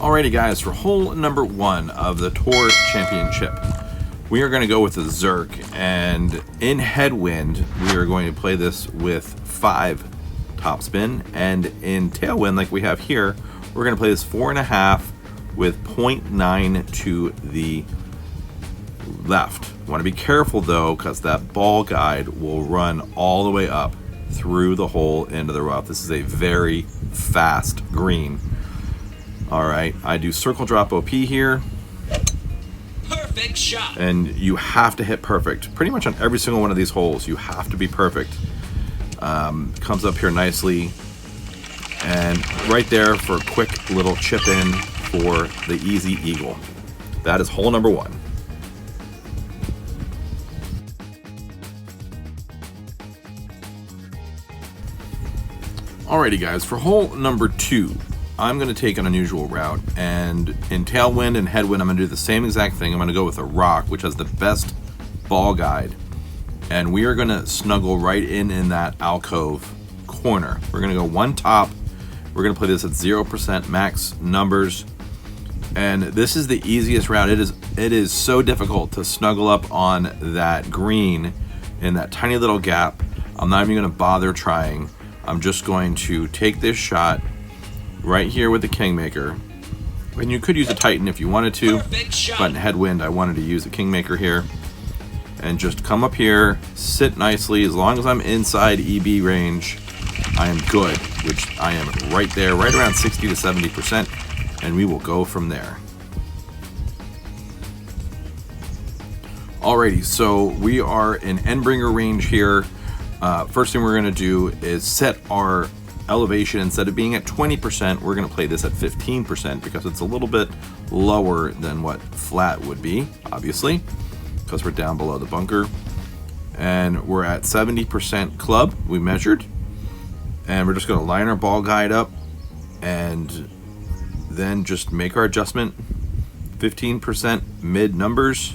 Alrighty guys, for hole number 1 of the Tour Championship, we are going to go with the Zerk, and in headwind, we are going to play this with 5 topspin, and in tailwind, like we have here, we're going to play this 4.5 with 0.9 to the left. You want to be careful though, because that ball guide will run all the way up through the hole into the rough. This is a very fast green. Alright, I do circle drop OP here. Perfect shot. And you have to hit perfect. Pretty much on every single one of these holes, you have to be perfect. Comes up here nicely. And right there for a quick little chip in for the easy eagle. That is hole number 1. Alrighty guys, for hole number 2, I'm going to take an unusual route, and in tailwind and headwind I'm going to do the same exact thing. I'm going to go with a rock, which has the best ball guide, and we are going to snuggle right in that alcove corner. We're going to go one top. We're going to play this at 0% max numbers, and this is the easiest route. It is so difficult to snuggle up on that green in that tiny little gap. I'm not even going to bother trying. I'm just going to take this shot right here with the Kingmaker, and you could use a Titan if you wanted to, but in headwind I wanted to use the Kingmaker here, and just come up here, sit nicely. As long as I'm inside EB range, I am good, which I am right there, right around 60 to 70%, and we will go from there. Alrighty, so we are in Endbringer range here. First thing we're going to do is set our elevation. Instead of being at 20%, we're going to play this at 15% because it's a little bit lower than what flat would be, obviously, because we're down below the bunker. And we're at 70% club, we measured. And we're just going to line our ball guide up and then just make our adjustment. 15% mid numbers,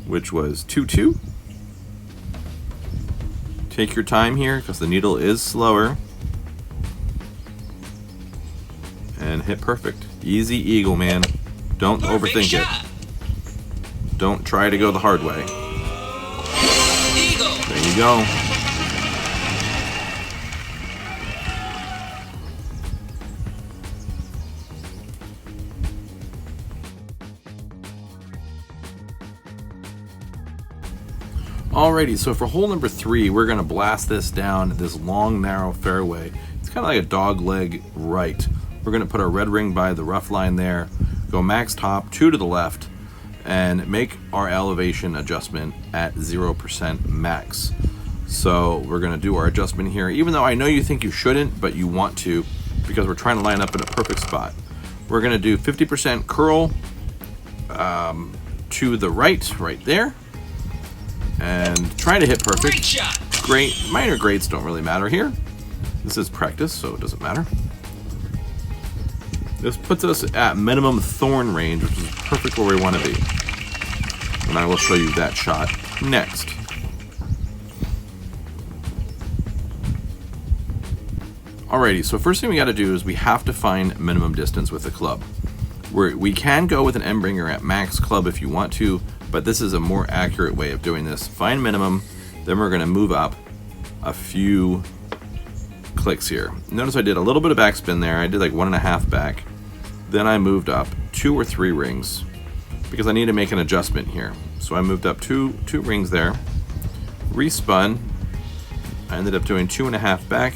which was 2-2. Take your time here because the needle is slower. And hit perfect. Easy eagle, man. Don't overthink it. Don't try to go the hard way. Eagle. There you go. Alrighty, so for hole number 3, we're going to blast this down this long, narrow fairway. It's kind of like a dog leg right. We're going to put our red ring by the rough line there, go max top, 2 to the left, and make our elevation adjustment at 0% max. So we're going to do our adjustment here, even though I know you think you shouldn't, but you want to, because we're trying to line up in a perfect spot. We're going to do 50% curl to the right there. And try to hit perfect. Great. Minor grades don't really matter here. This is practice, so it doesn't matter. This puts us at minimum thorn range, which is perfect where we want to be. And I will show you that shot next. Alrighty, so first thing we got to do is we have to find minimum distance with the club. We can go with an Endbringer at max club if you want to, but this is a more accurate way of doing this. Find minimum, then we're going to move up a few clicks here. Notice I did a little bit of backspin there. I did like 1.5 back. Then I moved up 2 or 3 rings because I need to make an adjustment here. So I moved up two rings there. Respun. I ended up doing 2.5 back.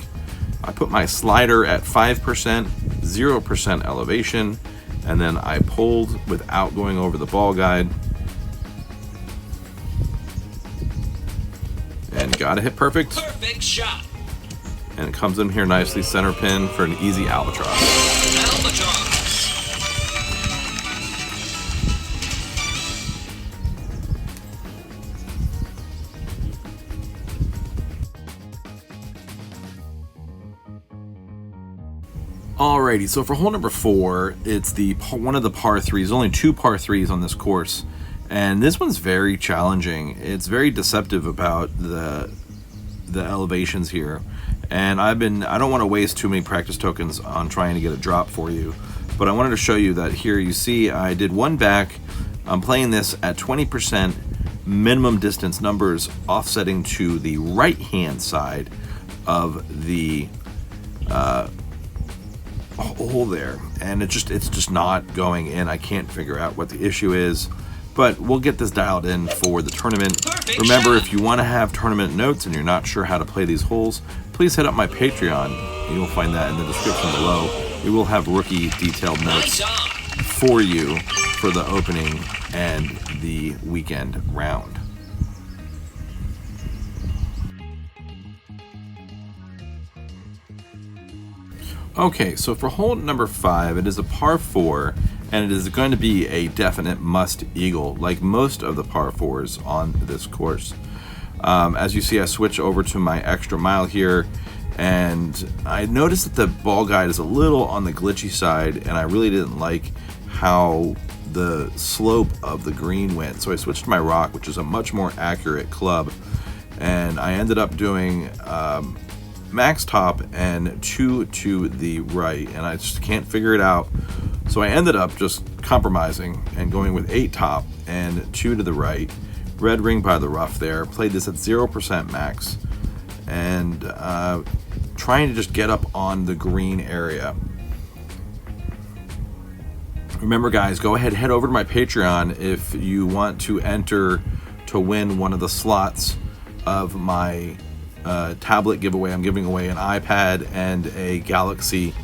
I put my slider at 5%, 0% elevation, and then I pulled without going over the ball guide. And gotta hit perfect. Perfect shot. And it comes in here nicely, center pin for an easy albatross. Albatross. Alrighty, so for hole number 4, it's one of the par 3s. Only 2 par 3s on this course. And this one's very challenging. It's very deceptive about the elevations here. And I don't want to waste too many practice tokens on trying to get a drop for you. But I wanted to show you that here you see I did one back. I'm playing this at 20% minimum distance numbers, offsetting to the right hand side of the hole there, and it's just not going in. I can't figure out what the issue is, but we'll get this dialed in for the tournament. Remember, if you want to have tournament notes and you're not sure how to play these holes, please hit up my Patreon, and you'll find that in the description below. We will have rookie detailed notes for you for the opening and the weekend round. Okay, so for hole number 5, it is a par 4, and it is going to be a definite must eagle, like most of the par 4s on this course. As you see, I switch over to my extra mile here, and I noticed that the ball guide is a little on the glitchy side, and I really didn't like how the slope of the green went. So I switched to my rock, which is a much more accurate club, and I ended up doing max top and 2 to the right, and I just can't figure it out. So I ended up just compromising and going with 8 top and 2 to the right. Red ring by the rough there. Played this at 0% max, and trying to just get up on the green area. Remember, guys, go ahead, head over to my Patreon if you want to enter to win one of the slots of my tablet giveaway. I'm giving away an iPad and a Galaxy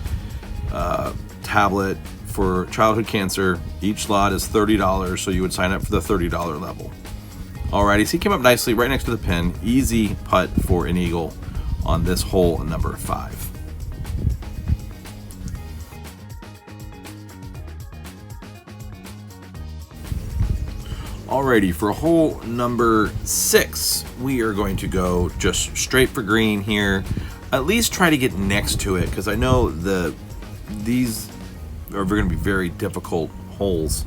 tablet for childhood cancer. Each slot is $30, so you would sign up for the $30 level. Alrighty, so he came up nicely right next to the pin. Easy putt for an eagle on this hole number 5. Alrighty, for hole number 6, we are going to go just straight for green here. At least try to get next to it, because I know these are going to be very difficult holes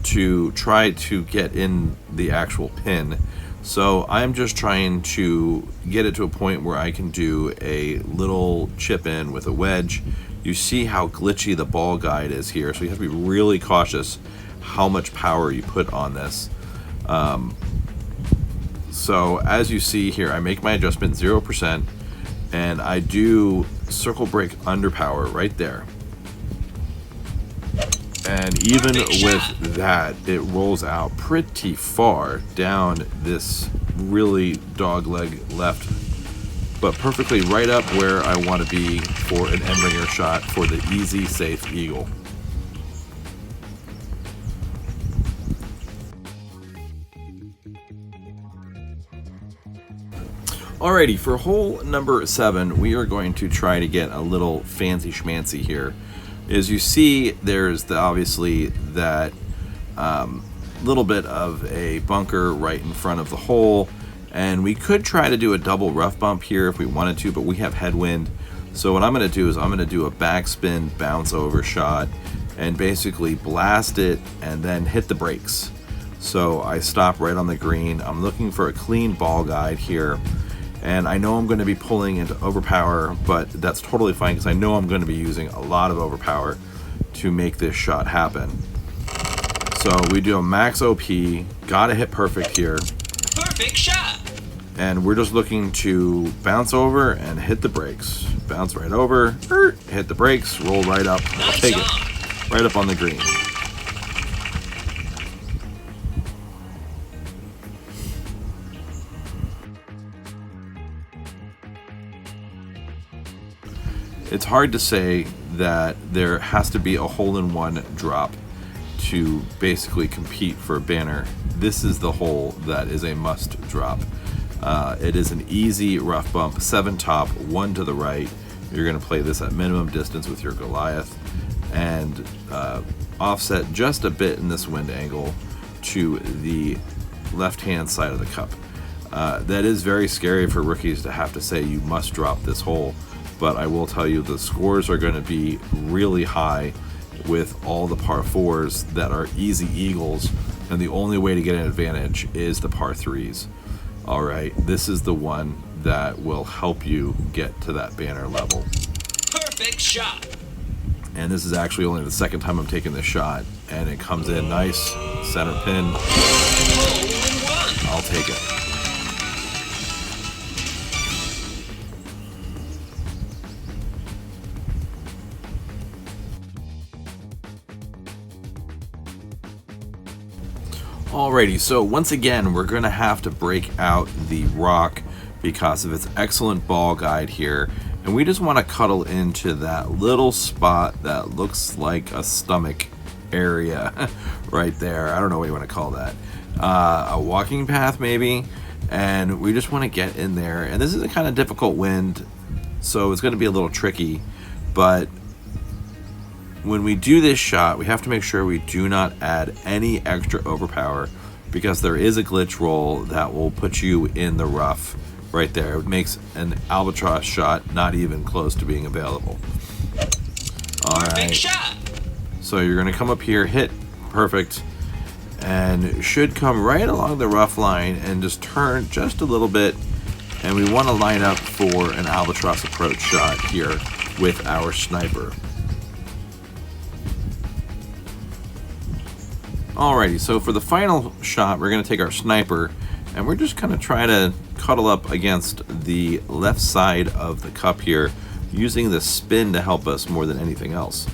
to try to get in the actual pin. So I'm just trying to get it to a point where I can do a little chip in with a wedge. You see how glitchy the ball guide is here, so you have to be really cautious how much power you put on this. So as you see here, I make my adjustment 0%, and I do circle break under power right there. And even with that, it rolls out pretty far down this really dogleg left, but perfectly right up where I want to be for an end ringer shot for the easy, safe eagle. Alrighty, for hole number 7, we are going to try to get a little fancy schmancy here. As you see, there's obviously that little bit of a bunker right in front of the hole, and we could try to do a double rough bump here if we wanted to, but we have headwind. So what I'm going to do is I'm going to do a backspin bounce over shot and basically blast it and then hit the brakes. So I stop right on the green. I'm looking for a clean ball guide here. And I know I'm going to be pulling into overpower, but that's totally fine because I know I'm going to be using a lot of overpower to make this shot happen. So we do a max OP, gotta hit perfect here. Perfect shot. And we're just looking to bounce over and hit the brakes. Bounce right over, hit the brakes, roll right up, take it right up on the green. It's hard to say that there has to be a hole-in-one drop to basically compete for a banner. This is the hole that is a must drop. It is an easy rough bump, 7 top, 1 to the right. You're going to play this at minimum distance with your Goliath and offset just a bit in this wind angle to the left-hand side of the cup. That is very scary for rookies to have to say you must drop this hole. But I will tell you the scores are going to be really high with all the par 4s that are easy eagles, and the only way to get an advantage is the par 3s. Alright, this is the one that will help you get to that banner level. Perfect shot. And this is actually only the second time I'm taking this shot. And it comes in nice, center pin. I'll take it. Alrighty, so once again, we're going to have to break out the rock because of its excellent ball guide here. And we just want to cuddle into that little spot that looks like a stomach area right there. I don't know what you want to call that. A walking path maybe. And we just want to get in there. And this is a kind of difficult wind, so it's going to be a little tricky. But when we do this shot, we have to make sure we do not add any extra overpower, because there is a glitch roll that will put you in the rough right there. It makes an albatross shot not even close to being available. All right. Shot. So you're going to come up here, hit perfect, and should come right along the rough line and just turn just a little bit. And we want to line up for an albatross approach shot here with our sniper. Alrighty, so for the final shot, we're going to take our sniper, and we're just going to try to cuddle up against the left side of the cup here, using the spin to help us more than anything else.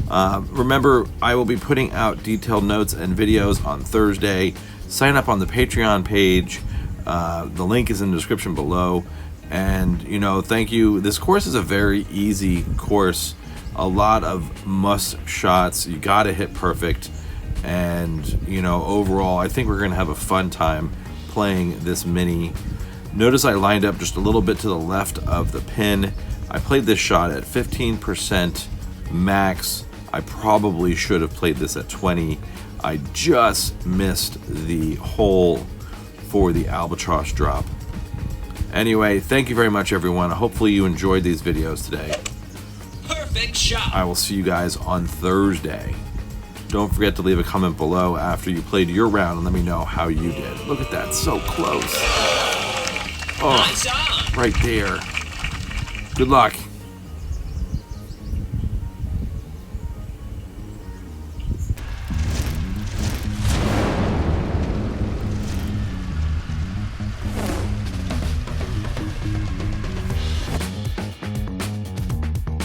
Remember, I will be putting out detailed notes and videos on Thursday. Sign up on the Patreon page. The link is in the description below. And, you know, thank you. This course is a very easy course. A lot of must shots. You got to hit perfect. And, you know, overall, I think we're going to have a fun time playing this mini. Notice I lined up just a little bit to the left of the pin. I played this shot at 15% max. I probably should have played this at 20. I just missed the hole for the albatross drop. Anyway, thank you very much, everyone. Hopefully you enjoyed these videos today. Perfect shot. I will see you guys on Thursday. Don't forget to leave a comment below after you played your round and let me know how you did. Look at that, so close. Oh, Nice on. right there. Good luck.